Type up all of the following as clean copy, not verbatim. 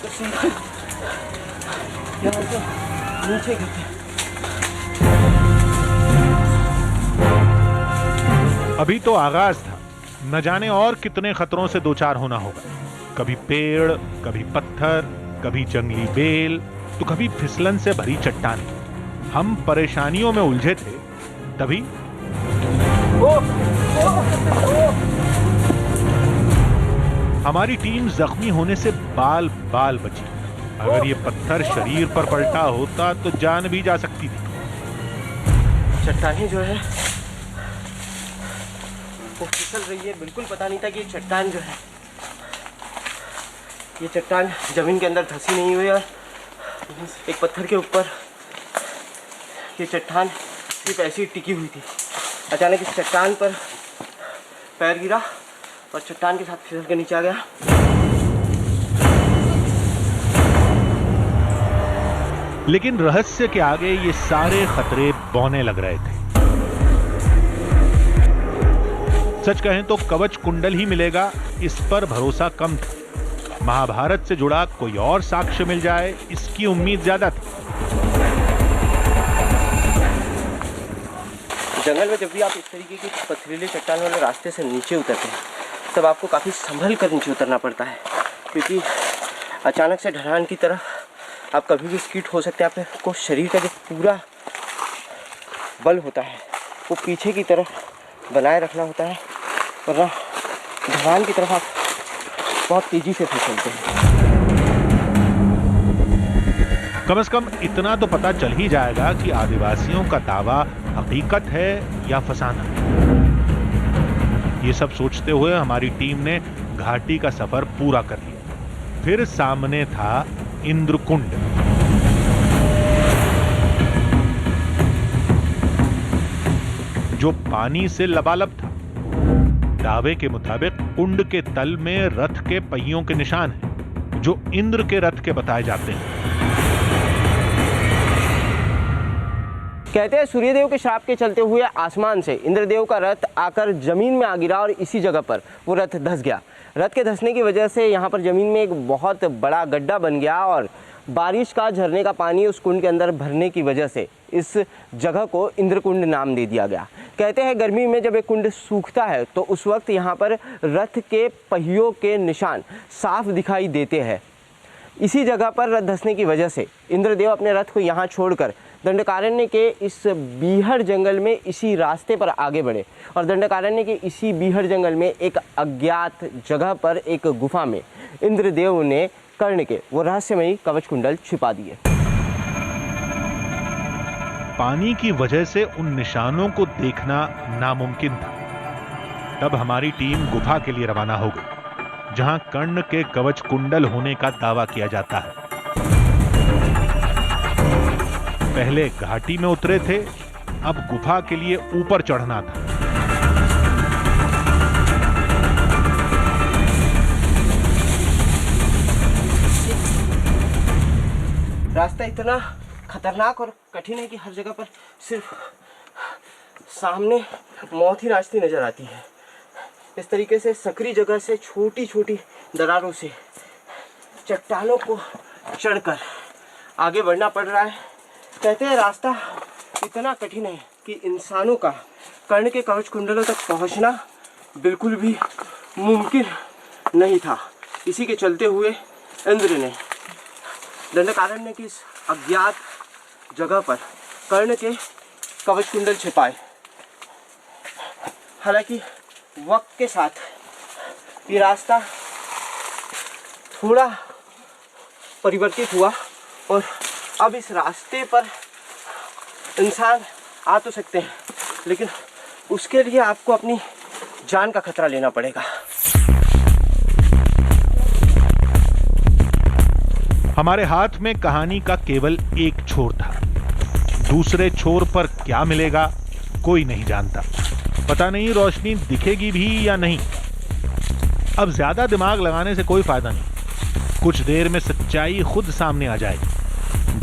तो सीधे यहाँ से नीचे गिरते। अभी तो आगाज था, न जाने और कितने खतरों से दो चार होना होगा। कभी पेड़, कभी पत्थर, कभी जंगली बेल, तो कभी फिसलन से भरी चट्टान। हम परेशानियों में उलझे थे, तभी हमारी टीम जख्मी होने से बाल बाल बची। अगर ये पत्थर शरीर पर पलटा होता तो जान भी जा सकती थी। चट्टानें जो है वो फिसल रही है। बिल्कुल पता नहीं था कि ये चट्टान जो है, ये चट्टान जमीन के अंदर धंसी नहीं हुई और एक पत्थर के ऊपर ये चट्टान सिर्फ ऐसी ही टिकी हुई थी। अचानक इस चट्टान पर पैर गिरा और चट्टान के साथ फिसल के नीचे आ गया। लेकिन रहस्य के आगे ये सारे खतरे बौने लग रहे थे। सच कहें तो कवच कुंडल ही मिलेगा, इस पर भरोसा कम था। महाभारत से जुड़ा कोई और साक्ष्य मिल जाए, इसकी उम्मीद ज्यादा थी। जंगल में जब भी आप इस तरीके की पथरीले चट्टान वाले रास्ते से नीचे उतरते हैं तब आपको काफ़ी संभल कर नीचे उतरना पड़ता है, क्योंकि अचानक से ढलान की तरफ आप कभी भी स्किड हो सकते हैं। आपको शरीर का जो पूरा बल होता है वो पीछे की तरफ बनाए रखना होता है, वरना ढलान की तरफ आप बहुत तेज़ी से फिसलते हैं। कम से कम इतना तो पता चल ही जाएगा कि आदिवासियों का दावा हकीकत है या फसाना। ये सब सोचते हुए हमारी टीम ने घाटी का सफर पूरा कर लिया। फिर सामने था इंद्रकुंड। जो पानी से लबालब था। दावे के मुताबिक कुंड के तल में रथ के पहियों के निशान हैं, जो इंद्र के रथ के बताए जाते हैं। कहते हैं सूर्यदेव के श्राप के चलते हुए आसमान से इंद्रदेव का रथ आकर जमीन में आ गिरा और इसी जगह पर वो रथ धंस गया। रथ के धंसने की वजह से यहाँ पर ज़मीन में एक बहुत बड़ा गड्ढा बन गया और बारिश का झरने का पानी उस कुंड के अंदर भरने की वजह से इस जगह को इंद्रकुंड नाम दे दिया गया। कहते हैं गर्मी में जब एक कुंड सूखता है तो उस वक्त यहाँ पर रथ के पहियों के निशान साफ दिखाई देते हैं। इसी जगह पर रथ धंसने की वजह से इंद्रदेव अपने रथ को यहाँ छोड़कर दंडकारण्य के इस बीहड़ जंगल में इसी रास्ते पर आगे बढ़े और दंडकारण्य के इसी बीहड़ जंगल में एक अज्ञात जगह पर एक गुफा में इंद्रदेव ने कर्ण के वो रहस्यमयी कवच कुंडल छिपा दिए। पानी की वजह से उन निशानों को देखना नामुमकिन था। तब हमारी टीम गुफा के लिए रवाना हो गई, जहां कर्ण के कवच कुंडल होने का दावा किया जाता है। पहले घाटी में उतरे थे, अब गुफा के लिए ऊपर चढ़ना था। रास्ता इतना खतरनाक और कठिन है कि हर जगह पर सिर्फ सामने मौत ही नाचती नजर आती है। इस तरीके से सकरी जगह से छोटी छोटी दरारों से चट्टानों को चढ़कर आगे बढ़ना पड़ रहा है। कहते हैं रास्ता इतना कठिन है कि इंसानों का कर्ण के कवच कुंडलों तक पहुंचना बिल्कुल भी मुमकिन नहीं था। इसी के चलते हुए इंद्र ने दंडकारण्य की इस अज्ञात जगह पर कर्ण के कवच कुंडल छिपाए। हालांकि वक्त के साथ ये रास्ता थोड़ा परिवर्तित हुआ और अब इस रास्ते पर इंसान आ तो सकते हैं, लेकिन उसके लिए आपको अपनी जान का खतरा लेना पड़ेगा। हमारे हाथ में कहानी का केवल एक छोर था। दूसरे छोर पर क्या मिलेगा कोई नहीं जानता। पता नहीं रोशनी दिखेगी भी या नहीं। अब ज्यादा दिमाग लगाने से कोई फायदा नहीं। कुछ देर में सच्चाई खुद सामने आ जाएगी।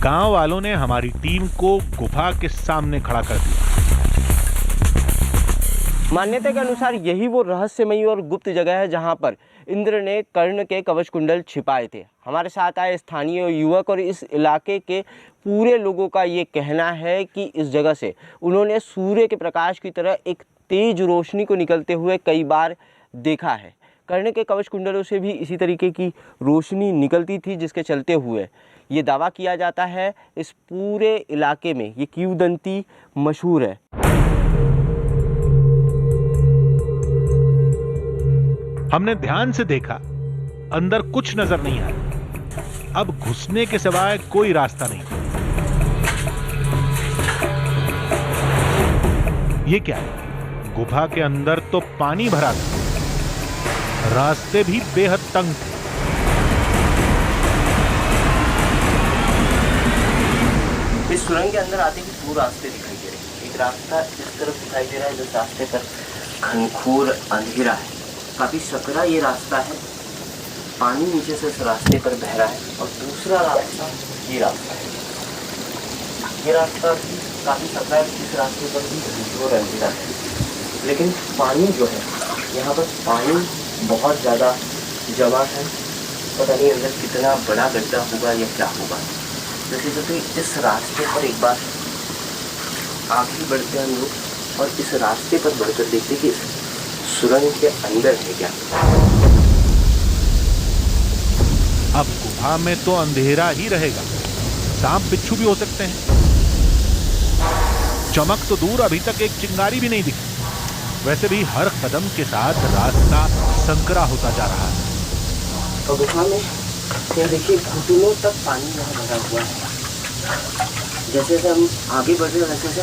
गांव वालों ने हमारी टीम को गुफा के सामने खड़ा कर दिया। मान्यता के अनुसार यही वो रहस्यमयी और गुप्त जगह है जहां पर इंद्र ने कर्ण के कवच कुंडल छिपाए थे। हमारे साथ आए स्थानीय युवक और इस इलाके के पूरे लोगों का ये कहना है कि इस जगह से उन्होंने सूर्य के प्रकाश की तरह एक तेज रोशनी को निकलते हुए कई बार देखा है। कर्ण के कवच कुंडलों से भी इसी तरीके की रोशनी निकलती थी, जिसके चलते हुए ये दावा किया जाता है इस पूरे इलाके में ये किंवदंती मशहूर है। हमने ध्यान से देखा, अंदर कुछ नजर नहीं आया। अब घुसने के सिवाय कोई रास्ता नहीं। ये क्या है? गुफा के अंदर तो पानी भरा था, रास्ते भी बेहद तंग थे। इस सुरंग के अंदर आते ही दो रास्ते दिखाई दे रहे हैं। एक रास्ता इस तरफ दिखाई दे रहा है, जिस रास्ते पर घनघोर अंधेरा है, काफी सकरा ये रास्ता है, पानी नीचे से इस रास्ते पर बह रहा है। और दूसरा रास्ता ये रास्ता है, ये रास्ता भी काफी सकरा है, इस रास्ते पर भी घनघोर अंधेरा है, लेकिन पानी जो है यहाँ पर पानी बहुत ज़्यादा जमा है। पता नहीं अंदर कितना बड़ा गड्ढा होगा या क्या होगा। जैसे जैसे इस रास्ते पर एक बार आगे बढ़ते हैं हम लोग और इस रास्ते पर बढ़कर देखते कि इस सुरंग के अंदर है क्या। अब गुफा में तो अंधेरा ही रहेगा, सांप बिच्छू भी हो सकते हैं। चमक तो दूर, अभी तक एक चिंगारी भी नहीं दिखी। वैसे भी हर कदम के साथ रास्ता संकरा होता जा रहा है। तो गुफा में यहाँ देखिए घुटनों तक पानी यहाँ भरा हुआ है। जैसे जैसे हम आगे बढ़ रहे हैं वैसे वैसे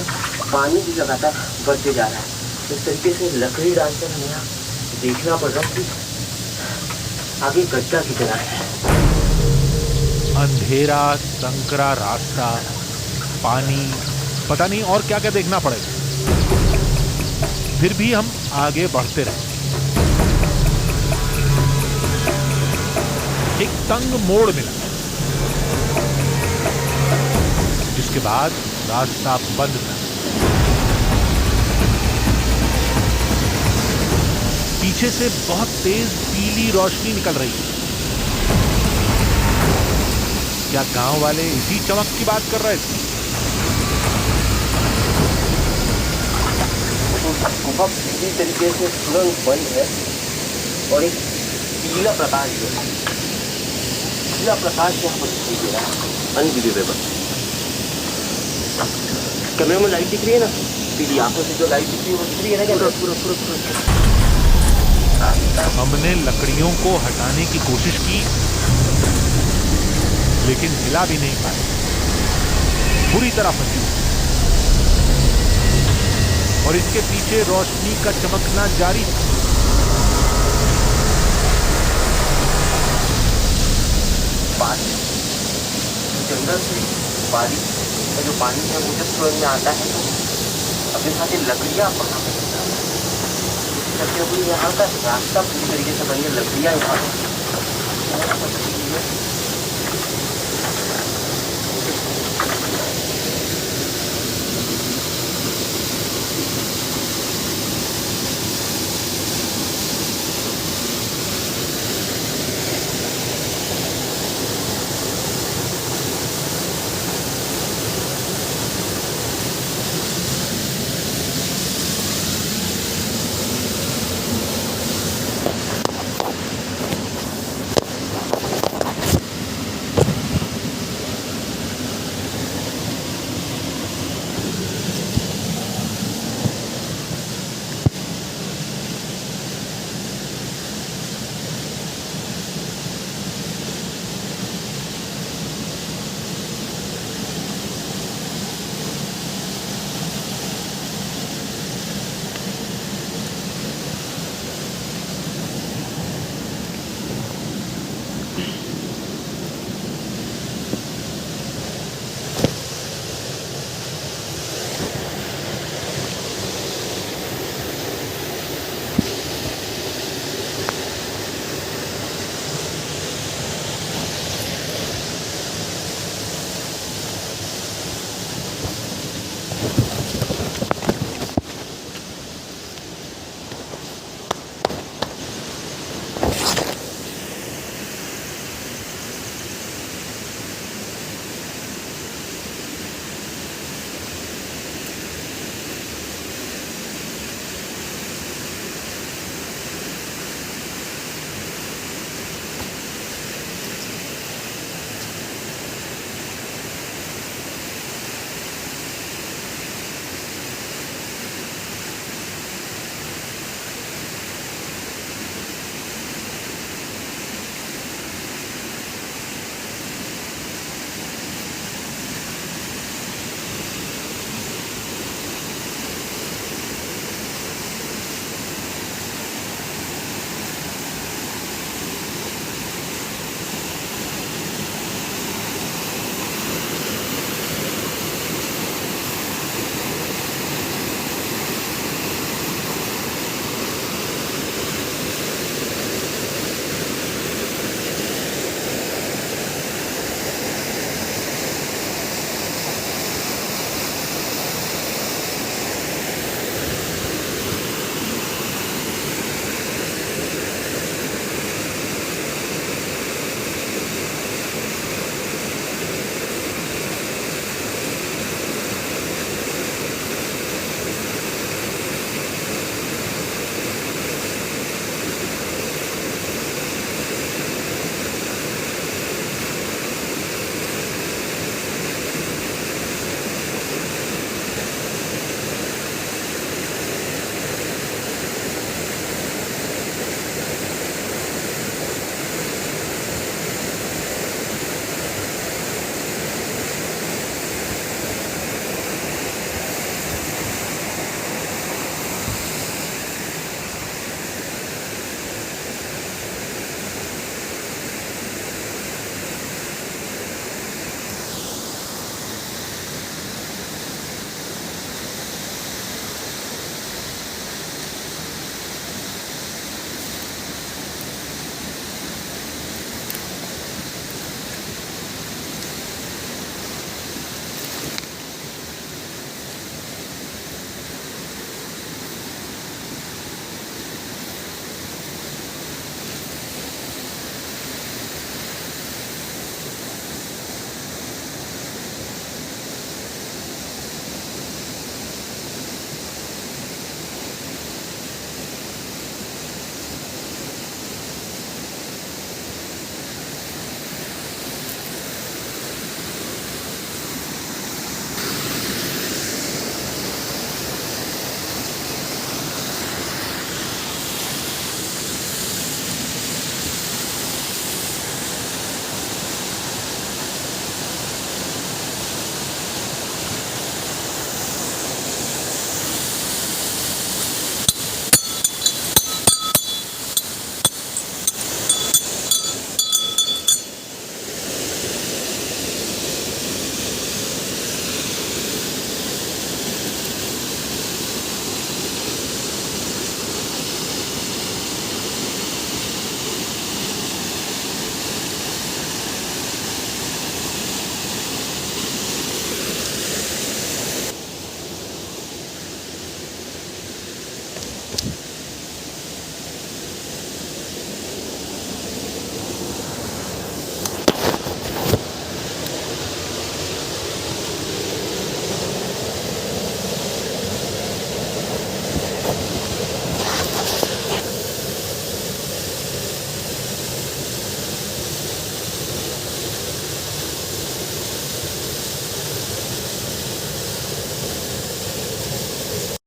पानी भी लगातार बढ़ते जा रहा है। इस तरीके से लकड़ी डालकर हमें यहाँ देखना पड़ रहा है कि आगे गड्ढा कितना है। अंधेरा, संकरा रास्ता, पानी, पता नहीं और क्या क्या देखना पड़ेगा। फिर भी हम आगे बढ़ते रहे। एक तंग मोड़ मिला, जिसके बाद रास्ता बंद था। पीछे से बहुत तेज पीली रोशनी निकल रही है। क्या गांव वाले इसी चमक की बात कर रहे थे? गुफा पूरी तरीके से सुरंग बंद है और एक पीला प्रकाश जो है, पीला प्रकाश यहाँ पर दिखाई दे रहा है, अनबिलीवेबल। कैमरे में लाइट दिख रही है ना, पीली आंखों से जो लाइट दिख रही है वो दिख रही है ना, पूरा। हमने लकड़ियों को हटाने की कोशिश की, लेकिन हिला भी नहीं पाए, पूरी तरह फंसी। और इसके पीछे रोशनी का चमकना जारी है। बारिश, जंगल से बारिश का जो पानी है वो जब सुरंग में आता है तो अपने साथ ये लकड़ियाँ वहाँ पर करते हुए यहाँ का रास्ता पूरी तरीके से बन गया। लकड़ियाँ यहाँ पर